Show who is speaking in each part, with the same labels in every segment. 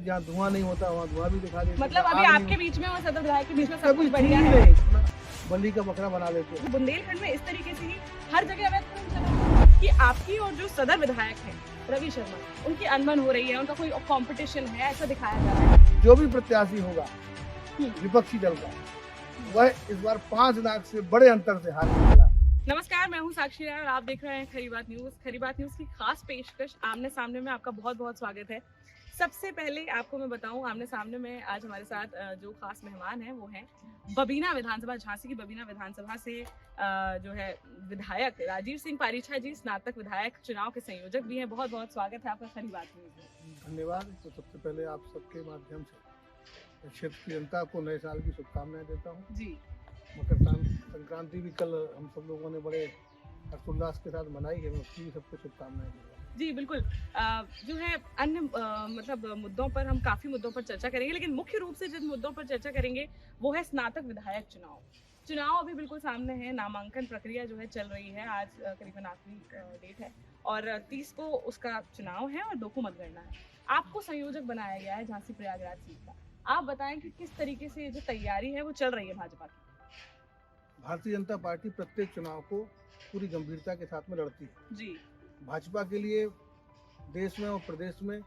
Speaker 1: जहाँ धुआं नहीं होता वहाँ धुआं भी दिखा देते।
Speaker 2: मतलब अभी आपके बीच में और सदर विधायक के बीच में सब कुछ
Speaker 1: कभी
Speaker 2: बढ़िया
Speaker 1: चीज
Speaker 2: है।
Speaker 1: नहीं, बलि का बकरा बना देते हैं।
Speaker 2: बुंदेलखंड में इस तरीके से ही हर जगह अवैध खनन चल रहा है कि आपकी और जो सदर विधायक है रवि शर्मा, उनकी अनबन हो रही है, उनका कोई कंपटीशन है, ऐसा दिखाया जा रहा है।
Speaker 1: जो भी प्रत्याशी होगा विपक्षी दल का, वह इस बार 5 लाख से बड़े अंतर से हारने वाला है।
Speaker 2: नमस्कार, मैं हूं साक्षी राय और आप देख रहे हैं खरी बात न्यूज। खरी बात न्यूज की खास पेशकश आमने सामने में आपका बहुत बहुत स्वागत है। सबसे पहले आपको मैं बताऊं, आमने सामने में आज हमारे साथ जो खास मेहमान हैं वो हैं बबीना विधानसभा, झांसी की बबीना विधानसभा से जो है विधायक राजीव सिंह पारीछा जी, स्नातक विधायक, चुनाव के संयोजक भी हैं। बहुत बहुत स्वागत है आपका खरी बात न्यूज में।
Speaker 1: धन्यवाद। तो सबसे पहले आप सबके माध्यम से क्षेत्र की जनता को नए साल की शुभकामनाएं देता हूँ।
Speaker 2: जी,
Speaker 1: मकर संक्रांति भी कल हम सब लोगों ने बड़े हर्षोल्लास के साथ मनाई है, मैं उसकी भी सबको शुभकामनाएं दूंगा।
Speaker 2: जी बिल्कुल। जो है अन्य मतलब मुद्दों पर हम काफी मुद्दों पर चर्चा करेंगे, लेकिन मुख्य रूप से जिन मुद्दों पर चर्चा करेंगे वो है स्नातक विधायक चुनाव अभी बिल्कुल सामने है। नामांकन प्रक्रिया जो है चल रही है। आज करीबन आखिरी डेट है और 30 को उसका चुनाव है और 2 को मतगणना है। आपको संयोजक बनाया गया है झांसी प्रयागराज सीट का। आप बताएं कि किस तरीके से जो तैयारी है वो चल रही है भाजपा की।
Speaker 1: भारतीय जनता पार्टी प्रत्येक चुनाव को पूरी गंभीरता के साथ में लड़ती है।
Speaker 2: जी,
Speaker 1: भाजपा के लिए देश में और प्रदेश में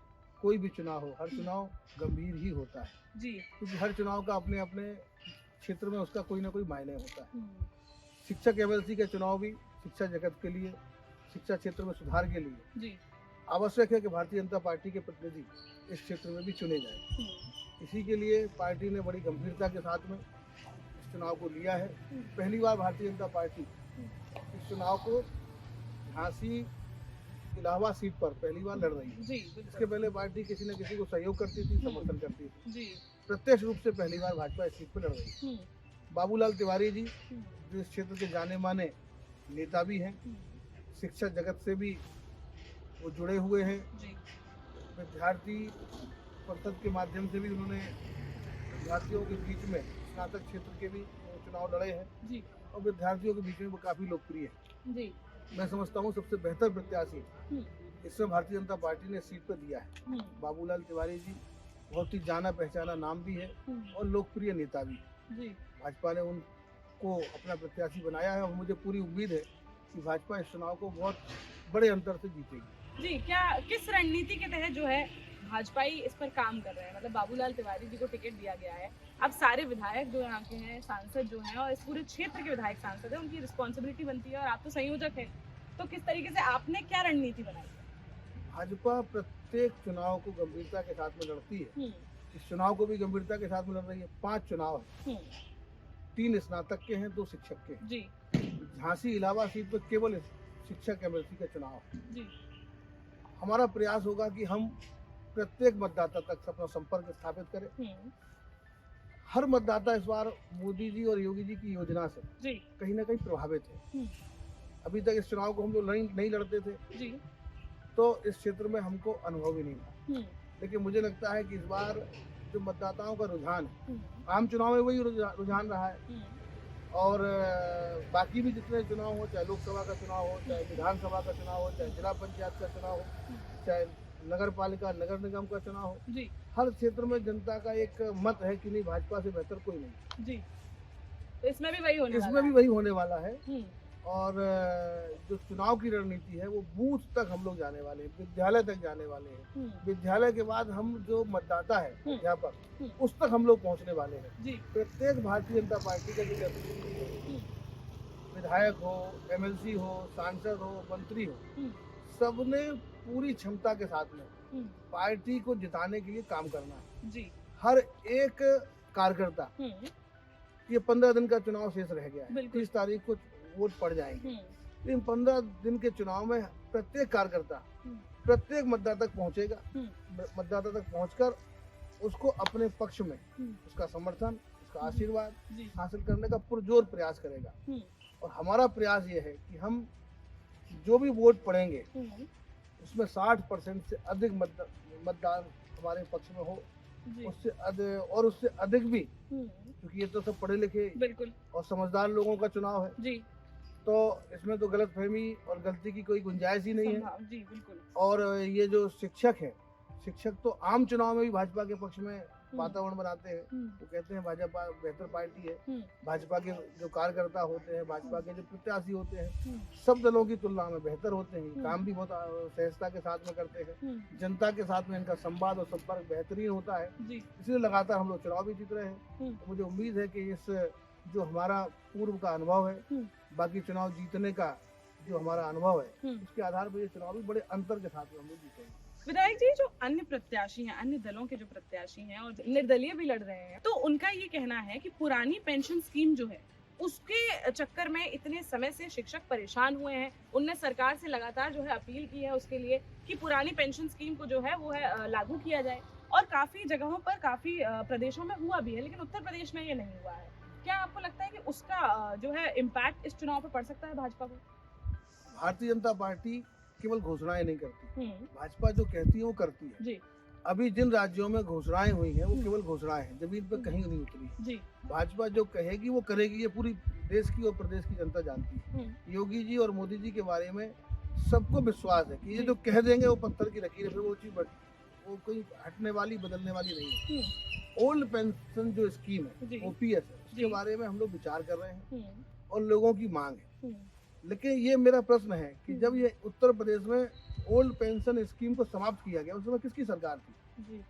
Speaker 1: कोई भी चुनाव हो, हर चुनाव गंभीर ही होता है,
Speaker 2: जी,
Speaker 1: क्योंकि हर चुनाव का अपने अपने क्षेत्र में उसका कोई ना कोई मायने होता है। शिक्षक एमएलसी का चुनाव भी शिक्षा जगत के लिए, शिक्षा क्षेत्र में सुधार के लिए
Speaker 2: जी,
Speaker 1: आवश्यक है कि भारतीय जनता पार्टी के प्रतिनिधि इस क्षेत्र में भी चुने जाएं। इसी के लिए पार्टी ने बड़ी गंभीरता के साथ में इस चुनाव को लिया है। पहली बार भारतीय जनता पार्टी इस चुनाव को झांसी इलाहाबाद सीट पर पहली बार लड़ रही है।
Speaker 2: जी,
Speaker 1: इसके पहले पार्टी किसी न किसी को सहयोग करती थी, समर्थन करती थी।
Speaker 2: जी,
Speaker 1: प्रत्यक्ष रूप से पहली बार भाजपा इस सीट पर लड़ रही है। बाबूलाल तिवारी जी जो इस क्षेत्र के जाने माने नेता भी हैं, शिक्षा जगत से भी वो जुड़े हुए हैं।
Speaker 2: जी,
Speaker 1: विद्यार्थी परिषद के माध्यम से भी उन्होंने विद्यार्थियों के बीच में स्नातक क्षेत्र के भी चुनाव लड़े हैं
Speaker 2: जी,
Speaker 1: और विद्यार्थियों के बीच में वो काफी लोकप्रिय है।
Speaker 2: जी,
Speaker 1: मैं समझता हूँ सबसे बेहतर प्रत्याशी इसमें भारतीय जनता पार्टी ने सीट पर दिया है। बाबूलाल तिवारी जी बहुत ही जाना पहचाना नाम भी है और लोकप्रिय नेता भी।
Speaker 2: जी,
Speaker 1: भाजपा ने उनको अपना प्रत्याशी बनाया है और मुझे पूरी उम्मीद है कि भाजपा इस चुनाव को बहुत बड़े अंतर से जीतेगी।
Speaker 2: जी। क्या किस रणनीति के तहत जो है भाजपाई इस पर काम कर रहे हैं? मतलब बाबूलाल तिवारी जी को टिकट दिया गया है, अब सारे विधायक जो यहाँ के हैं, सांसद जो हैं और इस पूरे क्षेत्र के विधायक सांसद हैं, उनकी रिस्पॉन्सिबिलिटी बनती है और आप तो संयोजक हैं, तो किस तरीके से आपने क्या रणनीति बनाई?
Speaker 1: भाजपा प्रत्येक चुनाव को गंभीरता के साथ में लड़ती है। इस चुनाव को भी गंभीरता के साथ में लड़ रही है। 5 चुनाव है, 3 स्नातक के हैं, 2 शिक्षक के हैं।
Speaker 2: जी,
Speaker 1: झांसी इलाहाबाद सीट पर केवल शिक्षक एमएलसी का चुनाव है।
Speaker 2: जी,
Speaker 1: हमारा प्रयास होगा कि हम प्रत्येक मतदाता तक अपना संपर्क स्थापित करें। हर मतदाता इस बार मोदी जी और योगी जी की योजना से
Speaker 2: जी,
Speaker 1: कहीं ना कहीं प्रभावित है। अभी तक इस चुनाव को हम लोग नहीं लड़ते थे
Speaker 2: जी,
Speaker 1: तो इस क्षेत्र में हमको अनुभव ही नहीं था, लेकिन मुझे लगता है कि इस बार जो मतदाताओं का रुझान है, आम चुनाव में वही रुझान रहा है और बाकी भी जितने चुनाव हो, चाहे लोकसभा का चुनाव हो, चाहे विधानसभा का चुनाव हो, चाहे जिला पंचायत का चुनाव हो, चाहे नगर पालिका नगर निगम का चुनाव हो,
Speaker 2: जी,
Speaker 1: हर क्षेत्र में जनता का एक मत है कि नहीं, भाजपा से बेहतर कोई नहीं।
Speaker 2: जी, तो इसमें भी वही होने वाला
Speaker 1: इसमें भी वही होने वाला है
Speaker 2: है।
Speaker 1: और जो चुनाव की रणनीति है वो बूथ तक हम लोग जाने वाले हैं, विद्यालय तक जाने वाले हैं। विद्यालय के बाद हम जो मतदाता है, अध्यापक, उस तक हम लोग पहुंचने वाले हैं।
Speaker 2: जी,
Speaker 1: प्रत्येक भारतीय जनता पार्टी का जो विधायक हो, एमएलसी हो, सांसद हो, मंत्री हो, सबने पूरी क्षमता के साथ में पार्टी को जिताने के लिए काम करना है।
Speaker 2: जी,
Speaker 1: हर एक कार्यकर्ता, ये 15 दिन का चुनाव शेष रह गया है, 30 तारीख को वोट पड़ जाएंगे। इन 15 दिन के चुनाव में प्रत्येक कार्यकर्ता प्रत्येक मतदाता तक पहुंचेगा। मतदाता तक पहुंचकर उसको अपने पक्ष में उसका समर्थन, उसका आशीर्वाद हासिल करने का पुरजोर प्रयास करेगा। और हमारा प्रयास ये है कि हम जो भी वोट पड़ेंगे उसमें 60% से अधिक मतदान हमारे पक्ष में हो, उससे अधिक भी, क्योंकि ये तो सब पढ़े लिखे
Speaker 2: बिल्कुल
Speaker 1: और समझदार लोगों का चुनाव है
Speaker 2: जी,
Speaker 1: तो इसमें तो गलतफहमी और गलती की कोई गुंजाइश ही नहीं है।
Speaker 2: जी, बिल्कुल।
Speaker 1: और ये जो शिक्षक है, शिक्षक तो आम चुनाव में भी भाजपा के पक्ष में वातावरण बनाते हैं। वो कहते हैं भाजपा बेहतर पार्टी है। भाजपा के जो कार्यकर्ता होते हैं, भाजपा के जो प्रत्याशी होते हैं, सब दलों की तुलना में बेहतर होते हैं। काम भी बहुत सहजता के साथ में करते हैं। जनता के साथ में इनका संवाद और संपर्क बेहतरीन होता है। इसलिए लगातार हम लोग चुनाव भी जीत रहे हैं। मुझे उम्मीद है कि इस जो हमारा पूर्व का अनुभव है, बाकी चुनाव जीतने का जो हमारा अनुभव है, उसके आधार पर ये चुनाव भी बड़े अंतर के साथ में हम लोग जीतेंगे।
Speaker 2: विधायक जी, जो अन्य प्रत्याशी हैं, अन्य दलों के जो प्रत्याशी हैं और निर्दलीय भी लड़ रहे हैं, तो उनका ये कहना है कि पुरानी पेंशन स्कीम जो है उसके चक्कर में इतने समय से शिक्षक परेशान हुए हैं। उनने सरकार से लगातार जो है अपील की है उसके लिए कि पुरानी पेंशन स्कीम को जो है वो है लागू किया जाए, और काफी जगहों पर काफी प्रदेशों में हुआ भी है, लेकिन उत्तर प्रदेश में ये नहीं हुआ है। क्या आपको लगता है कि उसका जो है इम्पैक्ट इस चुनाव पर पड़ सकता है भाजपा को?
Speaker 1: भारतीय जनता पार्टी केवल घोषणाएं नहीं करती, भाजपा जो कहती है वो करती है। जी। अभी जिन राज्यों में घोषणाएं हुई हैं वो केवल घोषणाएं हैं, जमीन पर कहीं नहीं उतरी। जी। भाजपा जो कहेगी वो करेगी, ये पूरी देश की और प्रदेश की जनता जानती है। योगी जी और मोदी जी के बारे में सबको विश्वास है कि ये जो कह देंगे वो पत्थर की लकीर है, फिर वो चीज वो कोई हटने वाली बदलने वाली नहीं है। ओल्ड पेंशन जो स्कीम है, ओपीएस है, उसके बारे में हम लोग विचार कर रहे हैं और लोगों की मांग है। लेकिन ये मेरा प्रश्न है कि जब ये उत्तर प्रदेश में ओल्ड पेंशन स्कीम को समाप्त किया गया, उस समय किसकी सरकार थी?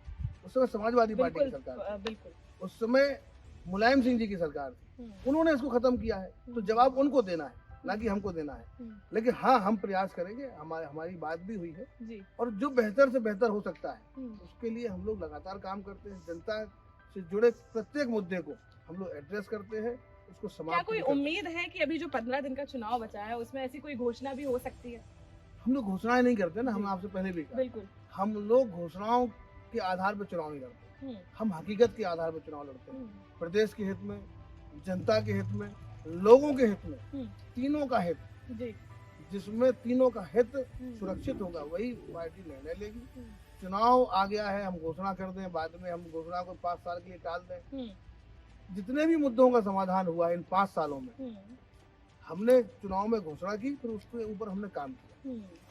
Speaker 1: उस समय समाजवादी पार्टी की सरकार थी। उस समय मुलायम सिंह जी की सरकार थी। उन्होंने इसको खत्म किया है, तो जवाब उनको देना है, ना कि हमको देना है। लेकिन हाँ, हम प्रयास करेंगे, हमारी बात भी हुई है, और जो बेहतर से बेहतर हो सकता है उसके लिए हम लोग लगातार काम करते हैं। जनता से जुड़े प्रत्येक मुद्दे को हम लोग एड्रेस करते हैं, उसको समाप्त।
Speaker 2: क्या कोई उम्मीद है कि अभी जो 15 दिन का चुनाव बचा है उसमें ऐसी कोई घोषणा भी हो सकती है?
Speaker 1: हम लोग घोषणाएं नहीं करते ना, हम आपसे पहले भी कहा, बिल्कुल हम लोग घोषणाओं के आधार पर चुनाव नहीं लड़ते, हम हकीकत के आधार पर चुनाव लड़ते हैं। प्रदेश के हित में, जनता के हित में, लोगों के हित में, तीनों का हित, जिसमें तीनों का हित सुरक्षित होगा वही पार्टी निर्णय लेगी। चुनाव आ गया है, हम घोषणा कर दें, बाद में हम घोषणा को 5 साल के लिए टाल दें। जितने भी मुद्दों का समाधान हुआ इन 5 सालों में, हमने चुनाव में घोषणा की, फिर उसके ऊपर हमने काम किया।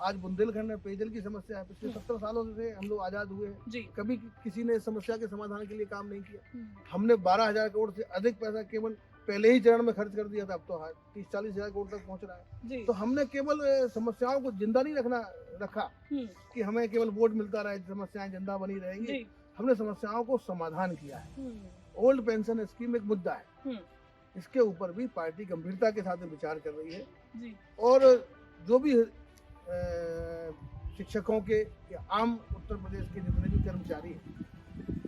Speaker 1: आज बुंदेलखंड में पेयजल की समस्या है, पिछले 70 सालों से हम लोग आजाद हुए हैं, कभी किसी ने इस समस्या के समाधान के लिए काम नहीं किया। हमने 12,000 करोड़ से अधिक पैसा केवल पहले ही चरण में खर्च कर दिया था, अब तो 30-40 हजार करोड़ तक पहुंच रहा है। तो हमने केवल समस्याओं को जिंदा नहीं रखा कि हमें केवल वोट मिलता रहे, समस्याएं जिंदा बनी रहेंगी। हमने समस्याओं को समाधान किया है। ओल्ड पेंशन स्कीम एक मुद्दा है, इसके ऊपर भी पार्टी गंभीरता के साथ विचार कर रही है। और जो भी शिक्षकों के या आम उत्तर प्रदेश के जितने भी कर्मचारी हैं,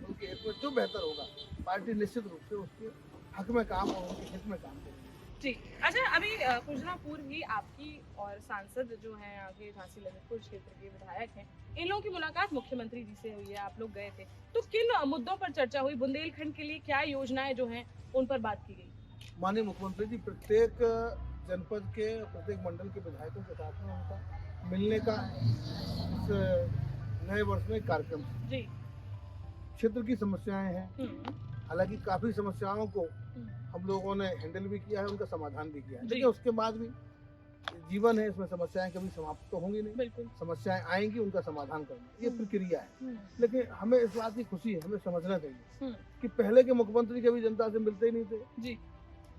Speaker 1: उनके हित में जो बेहतर होगा, पार्टी निश्चित रूप से उसके हक में काम और उनके हित में काम करेगी।
Speaker 2: जी। अच्छा, अभी कुछ दिनों पूर्व ही आपकी और सांसद जो हैं आगे झांसी ललितपुर क्षेत्र के विधायक हैं, इन लोगों की मुलाकात मुख्यमंत्री जी से हुई है, आप लोग गए थे, तो किन मुद्दों पर चर्चा हुई? बुंदेलखंड के लिए क्या योजनाएं जो हैं उन पर बात की गई?
Speaker 1: माननीय मुख्यमंत्री जी प्रत्येक जनपद के, प्रत्येक मंडल के विधायकों के साथ में उनका मिलने का इस नए वर्ष में कार्यक्रम जी। क्षेत्र की समस्याएं हैं, हालांकि काफी समस्याओं को हम लोगों ने हैंडल भी किया है, उनका समाधान भी किया है, लेकिन उसके बाद भी जीवन है, इसमें समस्याएं कभी समाप्त तो होंगी नहीं। बिल्कुल समस्याएं आएंगी, उनका समाधान करना ये प्रक्रिया है। लेकिन हमें इस बात की खुशी है, हमें समझना चाहिए कि पहले के मुख्यमंत्री कभी जनता से मिलते ही नहीं थे,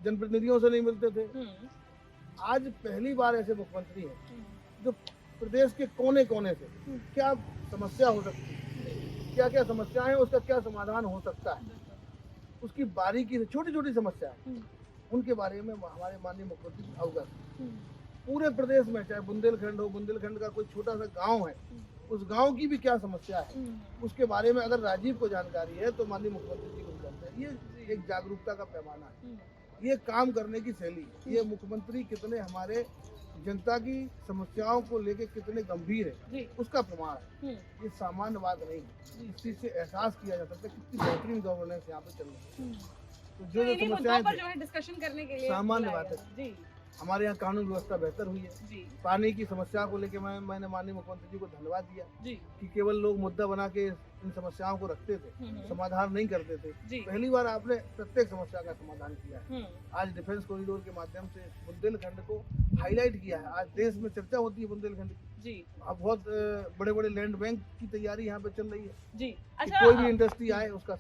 Speaker 1: जनप्रतिनिधियों से नहीं मिलते थे। आज पहली बार ऐसे मुख्यमंत्री हैं जो प्रदेश के कोने कोने से क्या समस्या हो सकती है, क्या क्या समस्या है, उसका क्या समाधान हो सकता है, उसकी बारीकी से छोटी छोटी समस्याएं, उनके बारे में हमारे माननीय मुख्यमंत्री अवगत। पूरे प्रदेश में, चाहे बुंदेलखंड हो, बुंदेलखंड का कोई छोटा सा गांव है, उस गांव की भी क्या समस्या है, उसके बारे में अगर राजीव को जानकारी है तो माननीय मुख्यमंत्री जी को जानता है। ये एक जागरूकता का पैमाना है, ये काम करने की शैली, ये मुख्यमंत्री कितने हमारे जनता की समस्याओं को लेके कितने गंभीर है उसका प्रमाण है। ये सामान्य बात नहीं है, इस चीज से एहसास किया जा सकता है कितनी बेहतरीन गवर्नेंस यहाँ पे चल रही है। तो जो समस्याएं
Speaker 2: जो है डिस्कशन करने के लिए
Speaker 1: सामान्य बात है, हमारे यहाँ कानून व्यवस्था बेहतर हुई है।
Speaker 2: जी
Speaker 1: पानी की समस्या को लेकर मैंने माननीय मुख्यमंत्री जी को धन्यवाद दिया
Speaker 2: जी
Speaker 1: कि केवल लोग मुद्दा बना के इन समस्याओं को रखते थे, समाधान नहीं करते थे।
Speaker 2: जी
Speaker 1: पहली बार आपने प्रत्येक समस्या का समाधान किया है। आज डिफेंस कॉरिडोर के माध्यम से बुंदेलखंड को हाईलाइट किया है। आज देश में चर्चा होती है बुंदेलखंड की।
Speaker 2: जी
Speaker 1: अब बहुत बड़े बड़े लैंड बैंक की तैयारी यहाँ पे चल रही है
Speaker 2: जी।
Speaker 1: कि
Speaker 2: अच्छा,
Speaker 1: कोई भी इंडस्ट्री आए उसका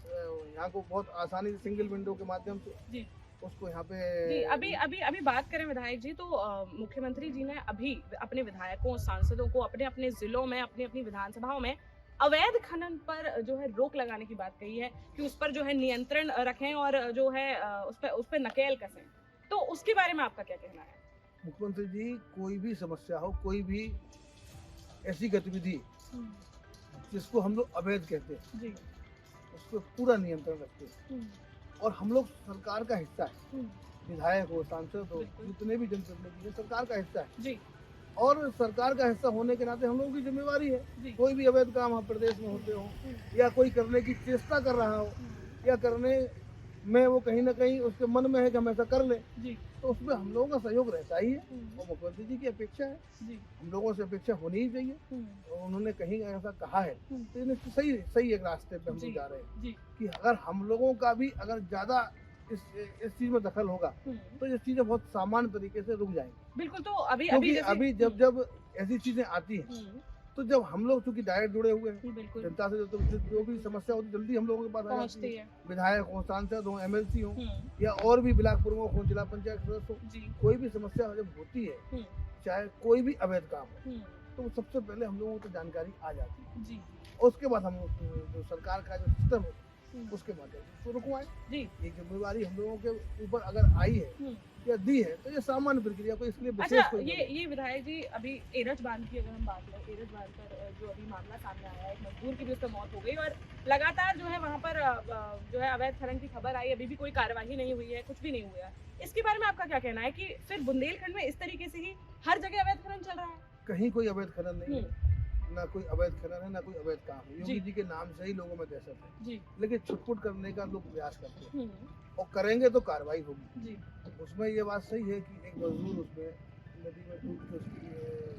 Speaker 1: यहाँ को बहुत आसानी से सिंगल विंडो के माध्यम से
Speaker 2: जी
Speaker 1: उसको यहाँ पे
Speaker 2: जी अभी अभी अभी बात करें विधायक जी, तो मुख्यमंत्री जी ने अभी अपने विधायकों सांसदों को अपने अपने जिलों में अपनी अपनी विधानसभाओं में अवैध खनन पर जो है रोक लगाने की बात कही है कि उस पर जो है नियंत्रण रखें और जो है उस पर नकेल कसें। तो उसके बारे में आपका क्या कहना है?
Speaker 1: मुख्यमंत्री जी, कोई भी समस्या हो, कोई भी ऐसी गतिविधि जिसको हम लोग अवैध कहते हैं
Speaker 2: जी
Speaker 1: उस पर पूरा नियंत्रण रखते हैं। और हम लोग सरकार का हिस्सा है, विधायक हो, सांसद हो, जितने भी जनप्रतिनिधि हैं सरकार का हिस्सा है
Speaker 2: जी।
Speaker 1: और सरकार का हिस्सा होने के नाते हम लोगों की जिम्मेवारी है कोई भी अवैध काम हम प्रदेश में होते हो या कोई करने की चेष्टा कर रहा हो या करने में वो कहीं ना कहीं उसके मन में है कि हम ऐसा कर ले, तो उसमें हम लोगों का सहयोग रहता ही है। और मुख्यमंत्री जी की अपेक्षा है, हम लोगों से अपेक्षा होनी ही चाहिए। और उन्होंने कहीं ऐसा कहा है तो ये सही एक रास्ते पे हम लोग जा रहे हैं कि अगर हम लोगों का भी अगर ज्यादा इस चीज में दखल होगा तो ये चीजें बहुत सामान्य तरीके से रुक जाएंगी।
Speaker 2: बिल्कुल। तो
Speaker 1: अभी जब ऐसी चीजें आती हैं तो जब हम लोग चूंकि डायरेक्ट जुड़े हुए हैं जनता से, जो भी समस्या होती जल्दी हम लोगों के पास आ जाती है। विधायक हो, सांसद हो, MLC हो या और भी ब्लॉक प्रमुख हो, जिला पंचायत सदस्य हो, कोई भी समस्या जब होती है चाहे कोई भी अवैध काम हो तो सबसे पहले हम लोगों को जानकारी आ जाती है। उसके बाद हम जो सरकार का जो सिस्टम है उसके माध्यम से उसको रुकवाएं। ये जिम्मेवारी हम लोगों के ऊपर अगर आई है या दी है तो ये सामान्य प्रक्रिया को इसलिए
Speaker 2: अच्छा, ये विधायक जी अभी एरज बांध की अगर हम बात करें, एरज बांध पर जो अभी मामला सामने आया है, एक मजदूर की भी उसका मौत हो गई और लगातार जो है वहाँ पर जो है अवैध खनन की खबर आई, अभी भी कोई कार्यवाही नहीं हुई है, कुछ भी नहीं हुआ है। इसके बारे में आपका क्या कहना है कि फिर बुंदेलखंड में इस तरीके से ही हर जगह अवैध खनन चल रहा है?
Speaker 1: कहीं कोई अवैध खनन नहीं है, ना कोई अवैध खनन है, ना कोई अवैध काम है। योगी जी के नाम से ही लोगों में दहशत है, लेकिन छुटपुट करने का लोग प्रयास करते हैं और करेंगे तो कार्रवाई होगी। उसमें ये बात सही है कि एक मजदूर उसमें नदी में डूब के उसकी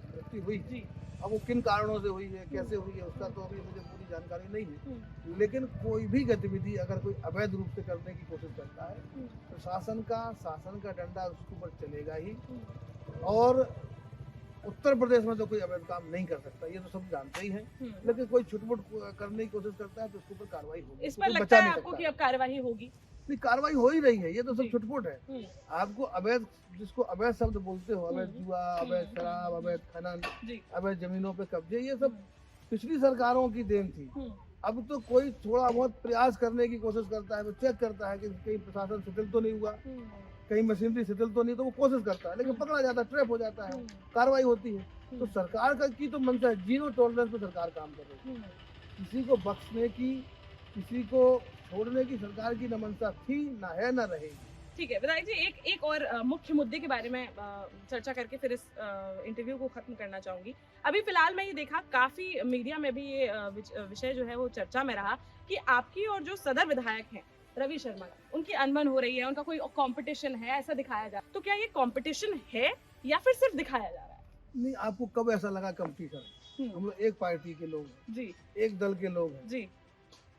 Speaker 1: मृत्यु हुई। अब वो किन कारणों से हुई है, कैसे हुई है, उसका तो अभी मुझे पूरी जानकारी नहीं है। लेकिन कोई भी गतिविधि अगर कोई अवैध रूप से करने की कोशिश करता है तो शासन का डंडा उसके ऊपर चलेगा ही। और उत्तर प्रदेश में तो कोई अवैध काम नहीं कर सकता, ये तो सब जानते ही हैं। लेकिन कोई छुटपुट करने की कोशिश करता है तो उसके ऊपर कार्रवाई होगी।
Speaker 2: इस पर लगता है आपको कि अब कार्रवाई होगी?
Speaker 1: नहीं, कार्रवाई हो ही रही है, ये तो सब छुटपुट है। आपको अवैध, जिसको अवैध शब्द बोलते हो, अवैध जुआ, अवैध शराब, अवैध खनन, अवैध जमीनों पे कब्जे, ये सब पिछली सरकारों की देन थी। अब तो कोई थोड़ा बहुत प्रयास करने की कोशिश करता है, वो चेक करता है कि कहीं प्रशासन शिथिल तो नहीं हुआ, कहीं मशीनरी शिथिल तो नहीं, तो वो कोशिश करता है, लेकिन पकड़ा जाता है, ट्रैप हो जाता है, कार्रवाई होती है। तो सरकार का की तो मंशा है, जीरो टॉलरेंस पे सरकार काम कर रही है। किसी को बख्शने की, किसी को छोड़ने की सरकार की न मंशा थी, ना है, ना रहेगी।
Speaker 2: ठीक है विधायक जी, एक और मुख्य मुद्दे के बारे में चर्चा करके फिर इस इंटरव्यू को खत्म करना चाहूंगी। अभी फिलहाल मैं ये देखा, काफी मीडिया में भी ये विषय जो है वो चर्चा में रहा कि आपकी और जो सदर विधायक हैं रवि शर्मा, उनकी अनबन हो रही है, उनका कोई कंपटीशन है ऐसा दिखाया जा रहा है। तो क्या ये कंपटीशन है या फिर सिर्फ दिखाया जा रहा है?
Speaker 1: नहीं, आपको कब ऐसा लगा कंपटीशन? हम लोग एक पार्टी के लोग हैं
Speaker 2: जी,
Speaker 1: एक दल के लोग हैं
Speaker 2: जी,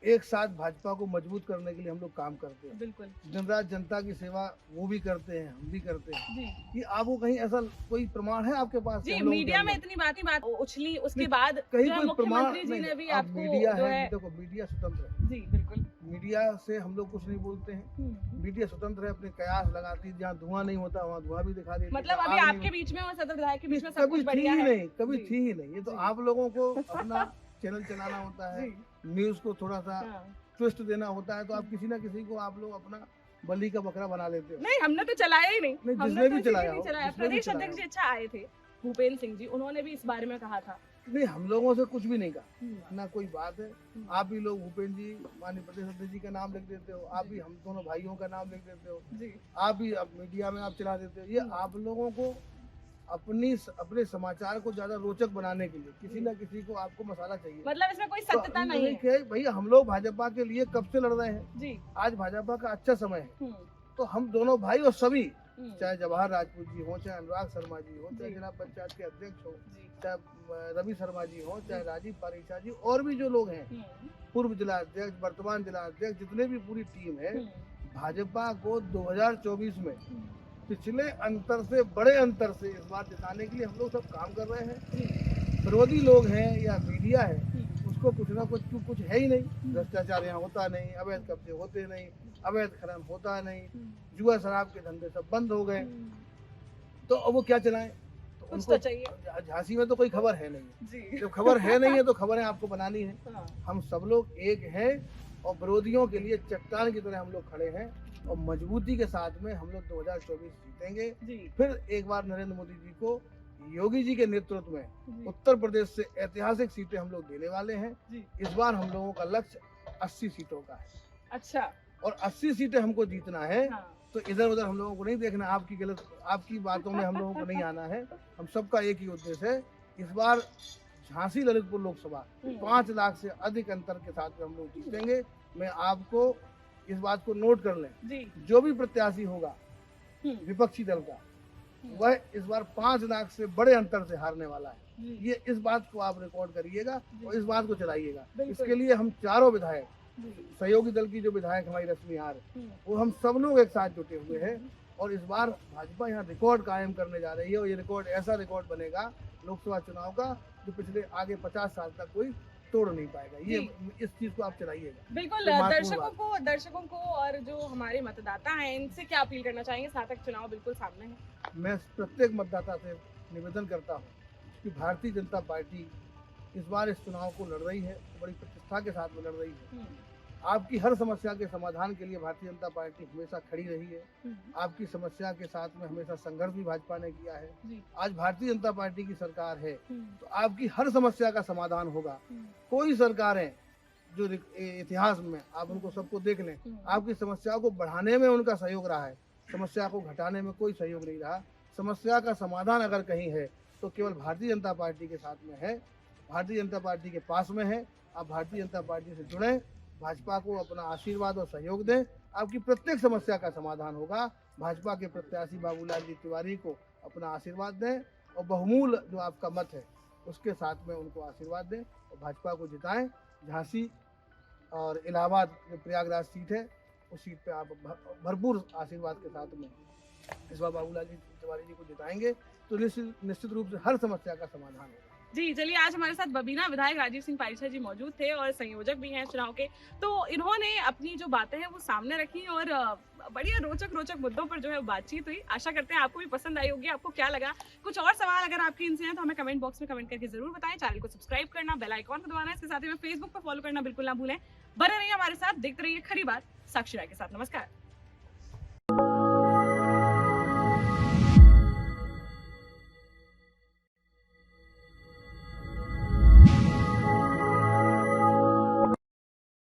Speaker 1: एक साथ भाजपा को मजबूत करने के लिए हम लोग काम करते हैं।
Speaker 2: बिल्कुल।
Speaker 1: दिन रात जनता की सेवा वो भी करते हैं, हम भी करते हैं
Speaker 2: जी।
Speaker 1: कि आपको कहीं ऐसा कोई प्रमाण है आपके पास?
Speaker 2: जी, मीडिया में इतनी बात उछली, उसके बाद
Speaker 1: कहीं कोई प्रमाण
Speaker 2: मुख्यमंत्री जी ने भी आपको
Speaker 1: मीडिया है, देखो मीडिया स्वतंत्र है।
Speaker 2: जी बिल्कुल।
Speaker 1: मीडिया से हम लोग कुछ नहीं बोलते हैं, मीडिया स्वतंत्र है, अपने कयास लगाती है, जहाँ धुआं नहीं होता वहाँ धुआं भी दिखा देती है।
Speaker 2: मतलब अभी आपके बीच में और सदर विधायक के बीच में सब कुछ बढ़िया है?
Speaker 1: नहीं, कभी थी ही नहीं। ये तो आप लोगों को अपना चैनल चलाना होता है, न्यूज को थोड़ा सा ट्विस्ट देना होता है, तो आप किसी ना किसी को आप लोग अपना बलि का बकरा बना लेते हो।
Speaker 2: नहीं, हमने तो चलाया ही नहीं।
Speaker 1: जिसने भी चलाया,
Speaker 2: प्रदेश अध्यक्ष जी अच्छा आए थे भूपेंद्र सिंह जी, उन्होंने भी इस बारे में कहा था।
Speaker 1: नहीं, हम लोगों से कुछ भी नहीं कहा, ना कोई बात है। आप भी लोग भूपेंद्र जी, माननीय प्रदेश अध्यक्ष जी का नाम लिख देते हो, आप भी हम दोनों भाइयों का नाम लिख देते हो, आप भी मीडिया में आप चला देते हो। ये आप लोगों को अपने समाचार को ज्यादा रोचक बनाने के लिए किसी ना किसी को आपको मसाला चाहिए।
Speaker 2: मतलब इसमें कोई सत्यता नहीं है।
Speaker 1: भैया हम लोग भाजपा के लिए कब से लड़ रहे हैं
Speaker 2: जी।
Speaker 1: आज भाजपा का अच्छा समय है, तो हम दोनों भाई और सभी चाहे जवाहर राजपूत जी हो, चाहे अनुराग शर्मा जी हो, चाहे जिला पंचायत के अध्यक्ष हो, चाहे रवि शर्मा जी हो, चाहे राजीव पारीचा जी, और भी जो लोग हैं, पूर्व जिला अध्यक्ष, वर्तमान जिला अध्यक्ष, जितने भी पूरी टीम है, भाजपा को 2024 में पिछले अंतर से बड़े अंतर से इस बार जिताने के लिए हम लोग सब काम कर रहे हैं। विरोधी लोग हैं या मीडिया है, उसको कुछ ना कुछ है ही नहीं। भ्रष्टाचार यहाँ होता नहीं, अवैध कब्जे होते नहीं, अवैध खनन होता नहीं, जुआ शराब के धंधे सब बंद हो गए, तो अब वो क्या चलाएं? तो उनको चाहिए। झांसी में तो कोई खबर है नहीं, जब खबर है नहीं है तो खबरें आपको बनानी है। हम सब लोग एक हैं और विरोधियों के लिए चट्टान की तरह हम लोग खड़े हैं और मजबूती के साथ में हम लोग 2024 जीतेंगे। फिर एक बार नरेंद्र मोदी जी को, योगी जी के नेतृत्व में उत्तर प्रदेश से ऐतिहासिक सीटें हम लोग देने वाले हैं। इस बार हम लोगों का लक्ष्य 80 सीटों का है।
Speaker 2: अच्छा,
Speaker 1: और 80 सीटें हमको जीतना है। तो इधर उधर हम लोगों को नहीं देखना, आपकी बातों में हम लोगों को नहीं आना है। हम सबका एक ही उद्देश्य है, इस बार झांसी ललितपुर लोकसभा 5 लाख से अधिक अंतर के साथ में हम लोग जीतेंगे। मैं आपको इस बात को नोट कर लें, जो भी प्रत्याशी होगा विपक्षी दल का, वह इस बार 5 लाख से बड़े अंतर से हारने वाला है। ये इस बात को आप रिकॉर्ड करिएगा और इस बात को चलाइएगा। इसके लिए हम चारों विधायक, सहयोगी दल की जो विधायक हमारी रश्मि हार, वो हम सब लोग एक साथ जुटे हुए हैं और इस बार भाजपा यहाँ रिकॉर्ड कायम करने जा रही है। और ये रिकॉर्ड ऐसा रिकॉर्ड बनेगा लोकसभा चुनाव का, जो पिछले आगे 50 साल तक कोई तोड़ नहीं पाएगा। ये इस चीज को आप चलाइएगा।
Speaker 2: बिल्कुल। दर्शकों को और जो हमारे मतदाता हैं, इनसे क्या अपील करना चाहेंगे? स्नातक चुनाव बिल्कुल सामने है।
Speaker 1: मैं प्रत्येक मतदाता से निवेदन करता हूँ कि भारतीय जनता पार्टी इस बार इस चुनाव को लड़ रही है, बड़ी प्रतिष्ठा के साथ में लड़ रही है। आपकी हर समस्या के समाधान के लिए भारतीय जनता पार्टी हमेशा खड़ी रही है। आपकी समस्या के साथ में हमेशा संघर्ष भी भाजपा ने किया है। आज भारतीय जनता पार्टी की सरकार है तो आपकी हर समस्या का समाधान होगा। कोई सरकारें जो इतिहास में आप उनको सबको देख लें, आपकी समस्याओं को बढ़ाने में उनका सहयोग रहा है, समस्या को घटाने में कोई सहयोग नहीं रहा। समस्या का समाधान अगर कहीं है तो केवल भारतीय जनता पार्टी के साथ में है, भारतीय जनता पार्टी के पास में है। आप भारतीय जनता पार्टी से जुड़ें, भाजपा को अपना आशीर्वाद और सहयोग दें, आपकी प्रत्येक समस्या का समाधान होगा। भाजपा के प्रत्याशी बाबूलाल जी तिवारी को अपना आशीर्वाद दें और बहुमूल्य जो आपका मत है उसके साथ में उनको आशीर्वाद दें और भाजपा को जिताएं। झांसी और इलाहाबाद जो प्रयागराज सीट है, उस सीट पे आप भरपूर आशीर्वाद के साथ में इस बार बाबूलाल जी तिवारी जी को जिताएंगे तो निश्चित रूप से हर समस्या का समाधान होगा।
Speaker 2: जी, चलिए, आज हमारे साथ बबीना विधायक राजीव सिंह पारीचा जी मौजूद थे और संयोजक भी हैं चुनाव के। तो इन्होंने अपनी जो बातें हैं वो सामने रखी और बढ़िया रोचक मुद्दों पर जो है बातचीत हुई। आशा करते हैं आपको भी पसंद आई होगी। आपको क्या लगा? कुछ और सवाल अगर आपके इनसे हैं तो हमें कमेंट बॉक्स में कमेंट करके जरूर बताएं। चैनल को सब्सक्राइब करना, बेल आइकॉन को दबाना, इसके साथ ही फेसबुक पर फॉलो करना बिल्कुल ना भूलें। बने रहिए हमारे साथ, देखते रहिए खरी बात साक्षी राय के साथ। नमस्कार।